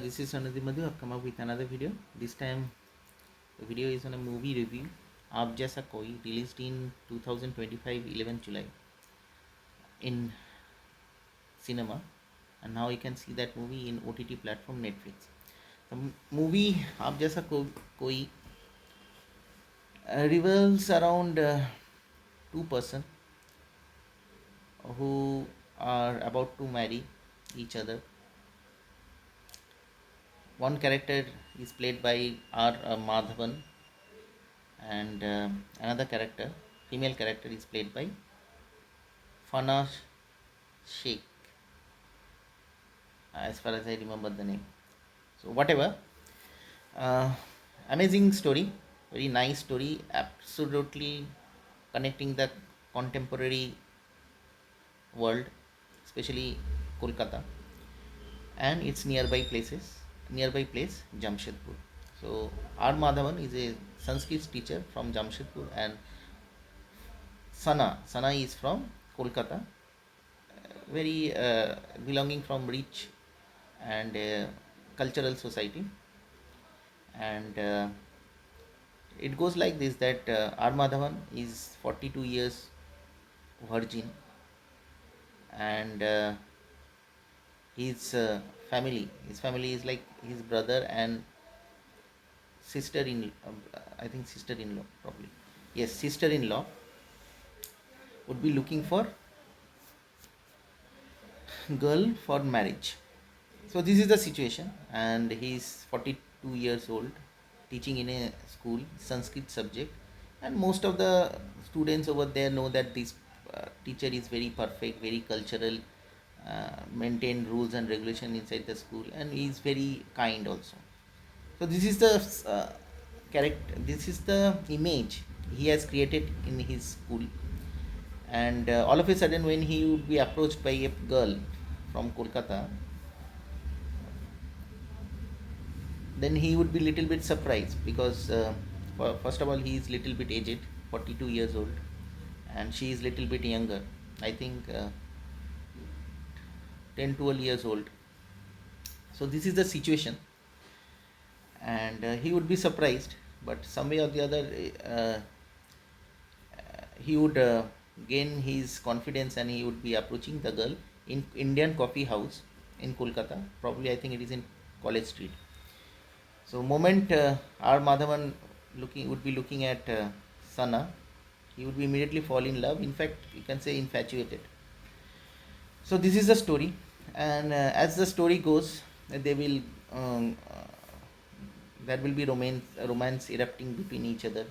This is Anudhi Madhu. I've come up with another video. This time the video is on a movie review. Aap Jaisa Koi, released in 2025 11 July in cinema, and now you can see that movie in OTT platform Netflix. The movie Aap Jaisa Koi revolves around two person who are about to marry each other. One character is played by R. Madhavan, and another character, female character, is played by Fana Sheikh, as far as I remember the name. So whatever, uh, amazing story, very nice story, absolutely connecting the contemporary world, especially Kolkata and its nearby place Jamshedpur. So R Madhavan is a Sanskrit teacher from Jamshedpur, and Sana is from Kolkata, very belonging from rich and cultural society. And it goes like this, that R Madhavan is 42 years virgin, and his family is like his brother and I think sister-in-law, probably, yes, sister-in-law would be looking for girl for marriage. So this is the situation, and he's 42 years old, teaching in a school Sanskrit subject, and most of the students over there know that this teacher is very perfect, very cultural, maintain rules and regulation inside the school, and he is very kind also. So this is the character. This is the image he has created in his school, and all of a sudden, when he would be approached by a girl from Kolkata, then he would be little bit surprised, because first of all, he is little bit aged, 42 years old, and she is little bit younger, I think 10 12 years old. So this is the situation, and he would be surprised, but some way or the other, he would gain his confidence, and he would be approaching the girl in Indian coffee house in Kolkata, probably I think it is in College Street. So moment R Madhavan would be looking at Sana, he would be immediately fall in love, in fact you can say infatuated. So this is the story, and as the story goes, they will there will be romance erupting between each other,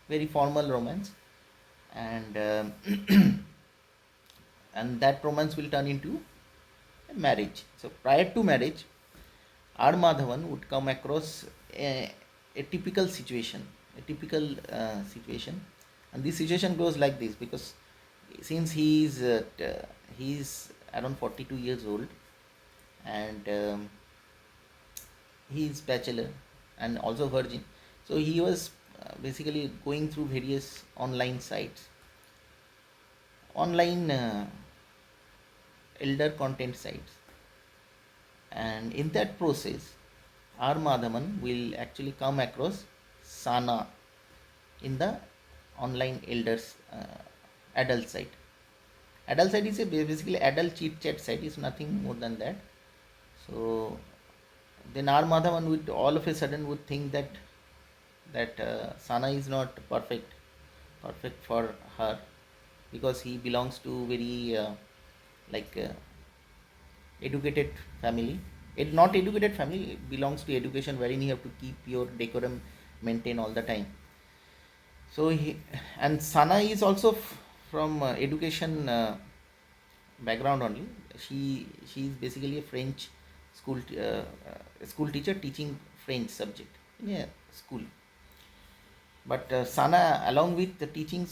very formal romance, and and that romance will turn into a marriage. So prior to marriage, R Madhavan would come across a typical situation, and this situation goes like this, because since he's around 42 years old, and he is bachelor and also virgin, so he was basically going through various online elder content sites, and in that process R Madhavan will actually come across Sana in the online elders adult site. Adult site is a basically adult chit chat site, is nothing more than that. So then R Madhavan would all of a sudden would think that Sana is not perfect for her, because he belongs to very like educated family. It not educated family, it belongs to education, wherein you have to keep your decorum maintain all the time. So he and Sana is also from education background only. She is basically a French school teacher, teaching French subject in a school. But Sana, along with the teaching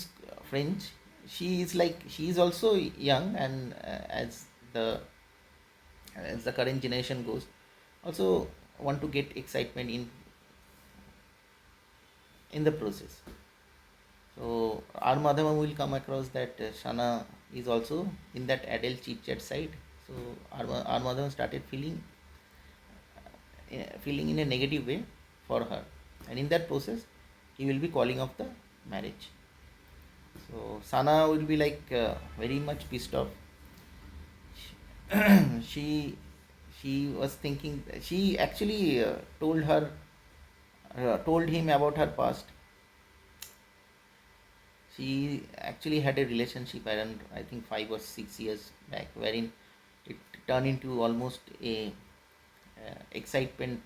French, she is also young, and the as the current generation goes, also want to get excitement in the process. So R Madhavan will come across that Shana is also in that adult chit chat side. So R Madhavan started feeling feeling in a negative way for her, and in that process he will be calling off the marriage. So Sana will be like very much pissed off. she she was thinking, she actually told him about her past. She actually had a relationship around, I think, 5 or 6 years back, wherein it turned into almost a excitement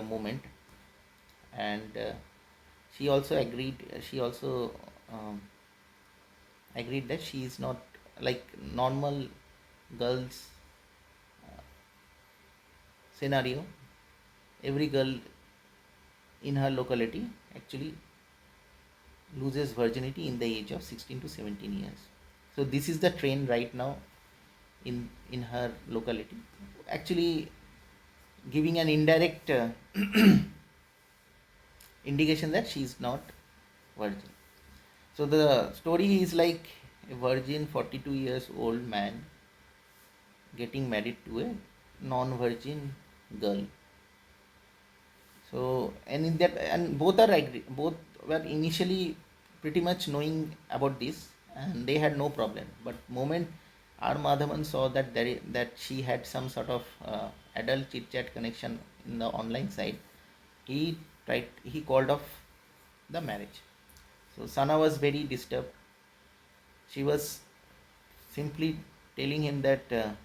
moment. And she also um, agreed that she is not like normal girls scenario. Every girl in her locality actually loses virginity in the age of 16 to 17 years. So this is the trend right now in her locality, actually giving an indirect indication that she is not virgin. So the story is like a virgin 42 years old man getting married to a non-virgin girl. So, and in that, and both are agree, both were initially pretty much knowing about this, and they had no problem. But moment R Madhavan saw that that she had some sort of adult chit chat connection in the online side, he called off the marriage. So Sana was very disturbed. She was simply telling him that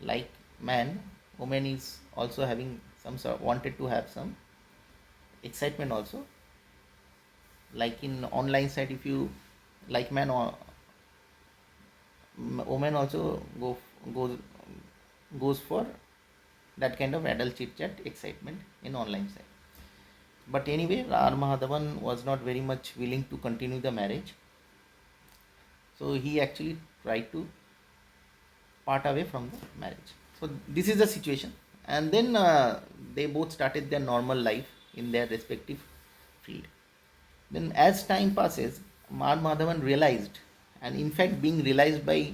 like man, woman is also having some sort, wanted to have some excitement also, like in online site. If you like man, or woman also goes goes for that kind of adult chit chat excitement in online site. But anyway, R Mahadavan was not very much willing to continue the marriage, so he actually tried to part away from the marriage. So this is the situation, and then they both started their normal life in their respective field. Then as time passes, Mar Madhavan realized, and in fact being realized by,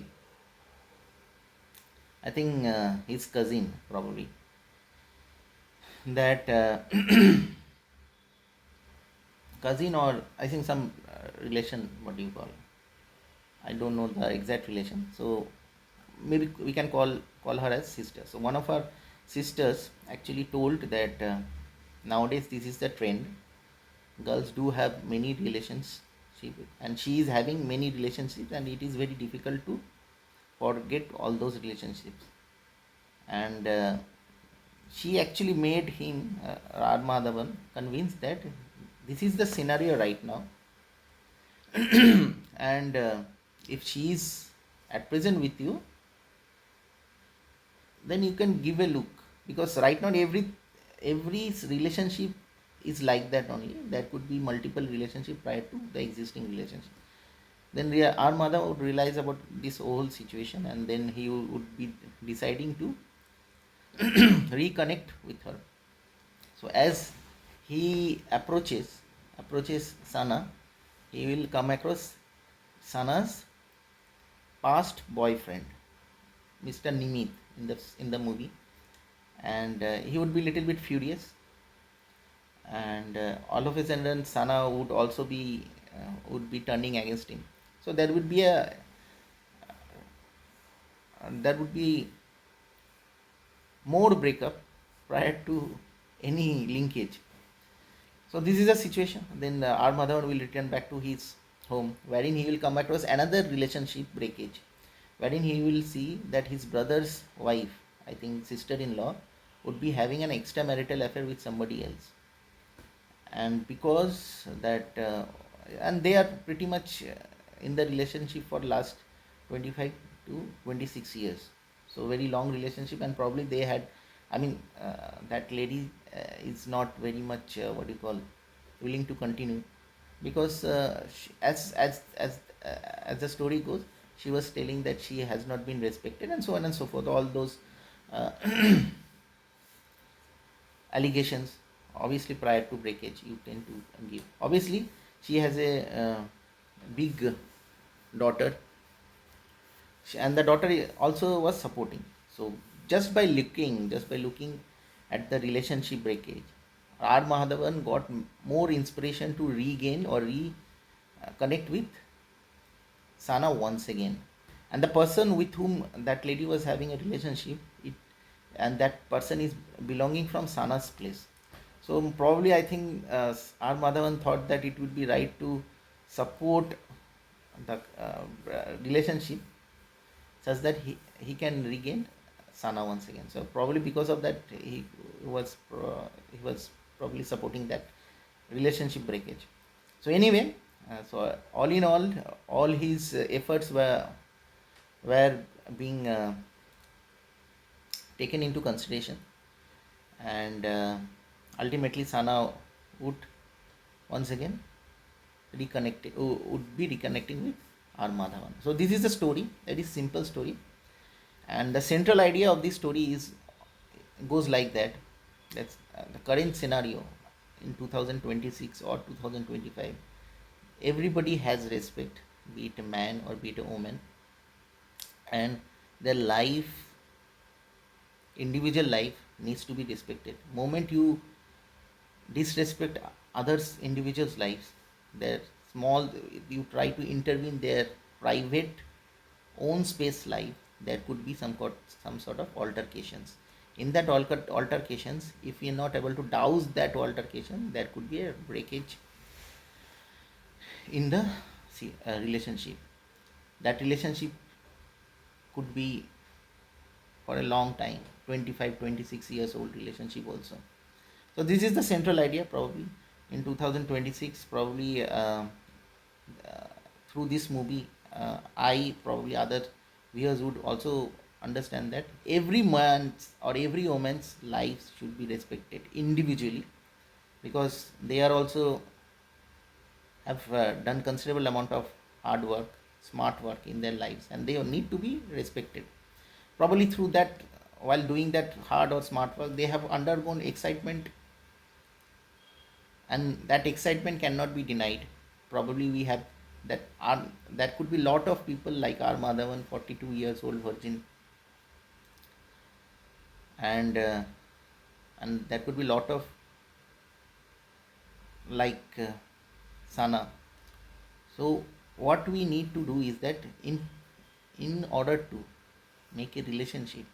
I think, his cousin probably, that cousin, or I think some relation, what do you call, I don't know the exact relation, so maybe we can call her as sister. So one of her sisters actually told that nowadays this is the trend, girls do have many relationships, and she is having many relationships, and it is very difficult to forget all those relationships. And she actually made him, R Madhavan, convinced that this is the scenario right now. And if she is at present with you, then you can give a look, because right now every relationship is like that only. There could be multiple relationship prior to the existing relationship. Then our mother would realize about this whole situation, and then he would be deciding to reconnect with her. So as he approaches Sana, he will come across Sana's past boyfriend, Mr. Nimit, in the movie, and he would be a little bit furious, and all of a sudden Sana would be turning against him. So there would be more breakup prior to any linkage. So this is the situation. Then our mother will return back to his home, wherein he will come across another relationship breakage, wherein he will see that his brother's wife, I think sister-in-law, would be having an extramarital affair with somebody else. And because that, and they are pretty much in the relationship for last 25 to 26 years. So very long relationship, and probably they had, I mean, that lady is not very much, what do you call, willing to continue, because as the story goes, she was telling that she has not been respected, and so on and so forth. All those uh, allegations, obviously prior to breakage, you tend to give. Obviously, she has a big daughter, and the daughter also was supporting. So just by looking at the relationship breakage, R Madhavan got more inspiration to regain or connect with Sana once again. And the person with whom that lady was having a relationship, and that person is belonging from Sana's place. So probably I think R Madhavan thought that it would be right to support the relationship such that he can regain Sana once again. So probably because of that he was probably supporting that relationship breakage. So anyway, so all in all his efforts were being taken into consideration, and ultimately Sana would once again would be reconnecting with R Madhavan. So this is the story, very simple story, and the central idea of this story is goes like that. That's the current scenario in 2026 or 2025. Everybody has respect, be it a man or be it a woman, and their life, individual life, needs to be respected. Moment you disrespect others individuals lives, their small, you try to intervene their private own space life, there could be some sort of altercations. In that altercations, if we are not able to douse that altercation, there could be a breakage in the relationship. That relationship could be for a long time, 25, 26 years old relationship also. So this is the central idea. Probably in 2026, probably through this movie, I probably other viewers would also understand that every man's or every woman's lives should be respected individually, because they are also have done considerable amount of hard work, smart work in their lives, and they need to be respected. Probably through that, while doing that hard or smart work, they have undergone excitement, and that excitement cannot be denied. Probably we have that that could be lot of people like R Madhavan, 42 years old virgin, and there could be lot of like Sana. So what we need to do is that in order to make a relationship,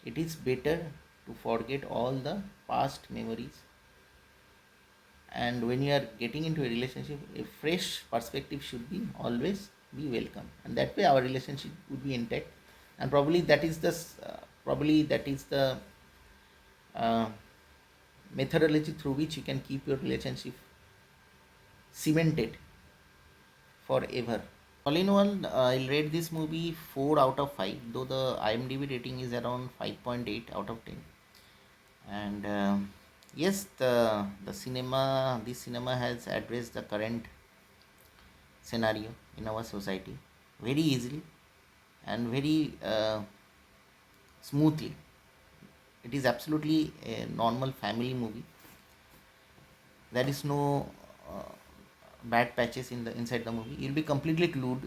it is better to forget all the past memories, and when you are getting into a relationship, a fresh perspective should be always be welcome, and that way our relationship would be intact. And probably that is the uh, methodology through which you can keep your relationship cemented forever. All in all, I'll rate this movie 4 out of 5, though the IMDb rating is around 5.8 out of 10. And yes, this cinema has addressed the current scenario in our society very easily and very smoothly. It is absolutely a normal family movie. There is no bad patches in the inside the movie. You'll be completely glued,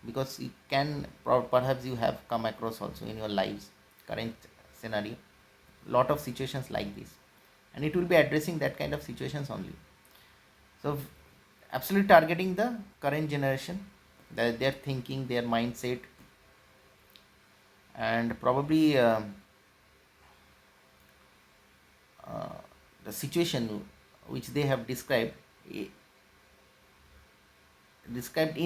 because it can perhaps you have come across also in your lives current scenario, lot of situations like this, and it will be addressing that kind of situations only. So absolutely targeting the current generation, their thinking, their mindset, and probably uh, the situation which they have described in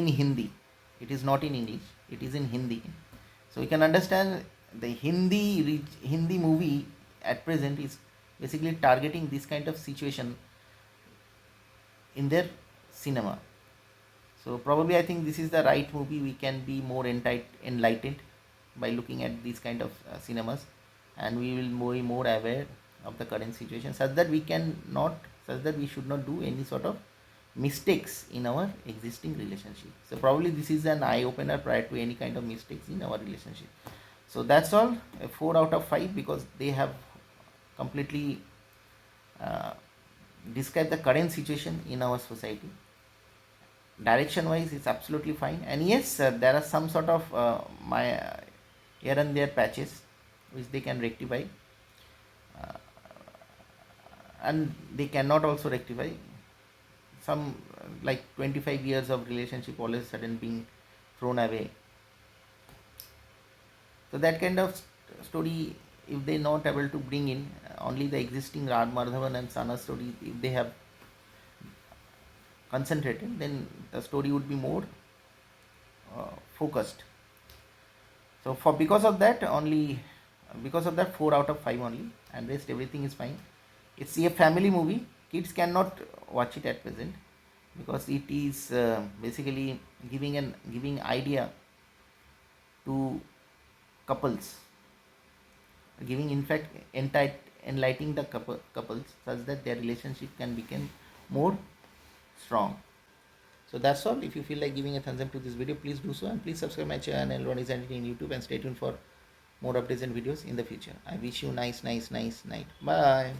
Hindi. It is not in English, it is in Hindi. So we can understand the Hindi movie at present is basically targeting this kind of situation in their cinema. So probably I think this is the right movie. We can be more enlightened by looking at these kind of cinemas, and we will be more aware of the current situation, such that we should not do any sort of mistakes in our existing relationship. So probably this is an eye opener prior to any kind of mistakes in our relationship. So that's all, a 4 out of 5, because they have completely uh, described the current situation in our society. Direction wise, it's absolutely fine, and yes, there are some sort of my here and there patches, which they can rectify, and they cannot also rectify some like 25 years of relationship all of a sudden being thrown away. So that kind of story, if they not able to bring in only the existing Rad Madhavan and Sana story, if they have concentrated, then the story would be more focused. So for because of that only, because of that 4 out of 5 only, and rest everything is fine. It's a family movie. Kids cannot watch it at present because it is basically giving idea to couples, giving in fact enlightening the couples such that their relationship can become more strong. So that's all. If you feel like giving a thumbs up to this video, please do so, and please subscribe my channel Ronnie's Editing in YouTube, and stay tuned for more updates and videos in the future. I wish you nice night. Bye.